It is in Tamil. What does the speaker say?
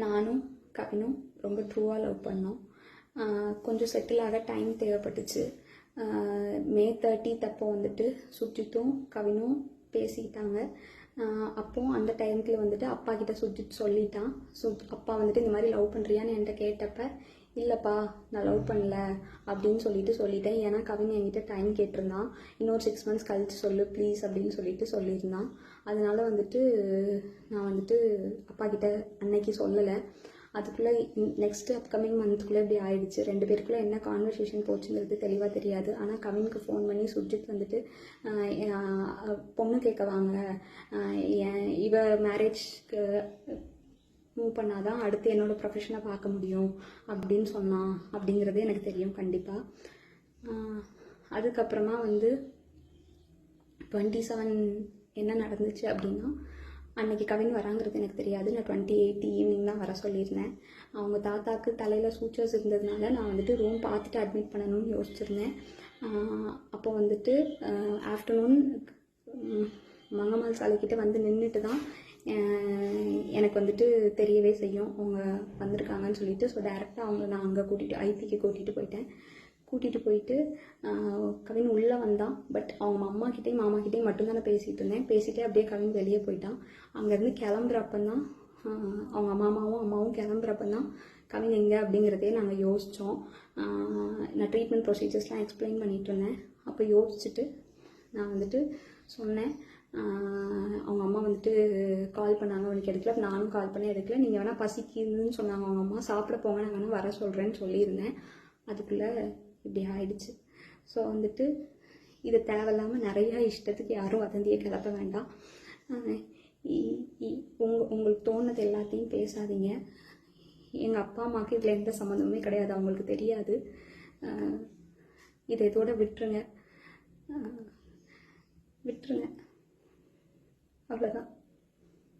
நானும் கவினும் ரொம்ப ட்ரூவாக லவ் பண்ணோம். கொஞ்சம் செட்டில் ஆக டைம் தேவைப்பட்டுச்சு. மே 30 அப்போ வந்துட்டு சுஜித்தும் கவினும் பேசிக்கிட்டாங்க. அப்போது அந்த டைமுக்கு வந்துட்டு அப்பா கிட்ட சுஜித் சொல்லிட்டான். அப்பா வந்துட்டு இந்த மாதிரி லவ் பண்ணுறியான்னு என்கிட்ட கேட்டப்ப, இல்லைப்பா நான் லவ் பண்ணல அப்படின்னு சொல்லிட்டேன். ஏன்னா கவின் என்கிட்ட டைம் கேட்டிருந்தான். இன்னொரு 6 months கழிச்சு சொல்லு ப்ளீஸ் அப்படின்னு சொல்லியிருந்தான். அதனால வந்துட்டு நான் வந்துட்டு அப்பா கிட்ட அன்னைக்கு சொல்லலை. அதுக்குள்ளே நெக்ஸ்ட்டு அப்கமிங் மந்த்துக்குள்ளே இப்படி ஆயிடுச்சு. 2 பேருக்குள்ளே என்ன கான்வர்சேஷன் போச்சுங்கிறது தெளிவாக தெரியாது. ஆனால் கவினுக்கு ஃபோன் பண்ணி சுஜித் வந்துட்டு பொண்ணு கேட்க வாங்க, இவ மேரேஜ்க்கு மூவ் பண்ணாதான் அடுத்து என்னோடய ப்ரொஃபஷனை பார்க்க முடியும் அப்படின்னு சொன்னான். அப்படிங்கிறது எனக்கு தெரியும் கண்டிப்பாக. அதுக்கப்புறமா வந்து 27 என்ன நடந்துச்சு அப்படின்னா, அன்றைக்கி கவின் வராங்கிறது எனக்கு தெரியாது. நான் 28 ஈவினிங் தான் வர சொல்லியிருந்தேன். அவங்க தாத்தாவுக்கு தலையில் சூச்சர்ஸ் இருந்ததுனால நான் வந்துட்டு ரூம் பார்த்துட்டு அட்மிட் பண்ணணும்னு யோசிச்சிருந்தேன். அப்போ வந்துட்டு ஆஃப்டர்நூன் மங்கம்மாள் சாலைக்கிட்ட வந்து நின்றுட்டு தான் எனக்கு வந்துட்டு தெரியவே செய்யும் அவங்க வந்திருக்காங்கன்னு சொல்லிட்டு. ஸோ டேரெக்டாக நான் அங்கே ஐபிக்கு கூட்டிகிட்டு போயிட்டு கவின் உள்ளே வந்தான். பட் அவங்க அம்மாக்கிட்டையும் மாமாக்கிட்டையும் மட்டும்தான் நான் பேசிகிட்டு இருந்தேன். பேசிகிட்டே அப்படியே கவின் வெளியே போயிட்டான். அங்கேருந்து கிளம்புறப்பந்தான் அவங்க அம்மாவும் கிளம்புறப்பந்தான் கவின் எங்கே அப்படிங்கிறதே நாங்கள் யோசித்தோம். நான் ட்ரீட்மெண்ட் ப்ரொசீஜர்ஸ்லாம் எக்ஸ்பிளைன் பண்ணிகிட்டு இருந்தேன். அப்போ யோசிச்சுட்டு நான் வந்துட்டு சொன்னேன். அவங்க அம்மா வந்துட்டு கால் பண்ணாங்க, உனக்கு எடுக்கல. நானும் கால் பண்ணி எடுக்கல. நீங்கள் வேணால் பசிக்குதுன்னு சொன்னாங்க அவங்க அம்மா, சாப்பிட போங்க, நான் வேணால் வர சொல்கிறேன்னு சொல்லியிருந்தேன். அதுக்குள்ளே இப்படி ஆயிடுச்சு. ஸோ வந்துட்டு இது தேவையில்லாமல் நிறையா இஷ்டத்துக்கு யாரும் வதந்தியை கிளப்ப வேண்டாம். உங்களுக்கு தோணுது எல்லாத்தையும் பேசாதீங்க. எங்கள் அப்பா அம்மாவுக்கு இதில் எந்த சம்மந்தமுமே கிடையாது, அவங்களுக்கு தெரியாது. இதை இதோட விட்டுருங்க. அவ்வளோதான்.